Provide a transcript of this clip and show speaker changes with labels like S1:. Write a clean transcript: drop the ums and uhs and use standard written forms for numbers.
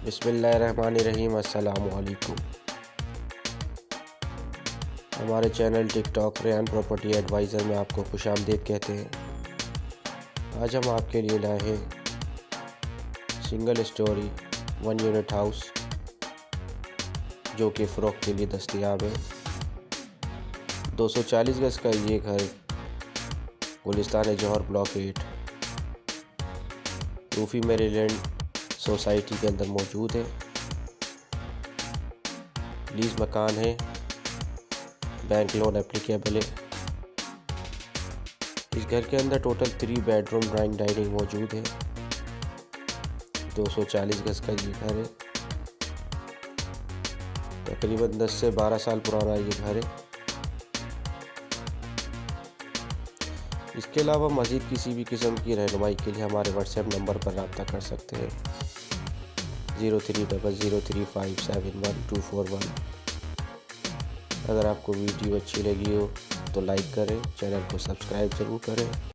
S1: बिस्मिल्लाहिर्रहमानिर्रहीम। अस्सलामु अलैकुम। हमारे channel TikTok Rehan property advisor में आपको खुशामदीद कहते हैं। आज हम आपके लिए लाए हैं सिंगल स्टोरी 1 यूनिट हाउस जो कि फ़रोख्त के लिए दस्तयाब है। 240 गज़ का ये घर गुलिस्तान जौहर ब्लॉक 8 रूफ़ी मेरीलैंड सोसाइटी के अंदर मौजूद है। लीज़ मकान है, बैंक लोन एप्लीकेबल है। इस घर के अंदर टोटल 3 बेडरूम ड्राइंग डाइनिंग मौजूद है। 240 गज़ का ये घर है। तकरीबन 10 से 12 साल पुराना ये घर है। इसके अलावा मज़ीद किसी भी किस्म की रहनुमाई के लिए हमारे व्हाट्सएप नंबर पर रब्ता कर सकते हैं 03003571 अगर आपको वीडियो अच्छी लगी हो तो लाइक करें, चैनल को सब्सक्राइब ज़रूर करें।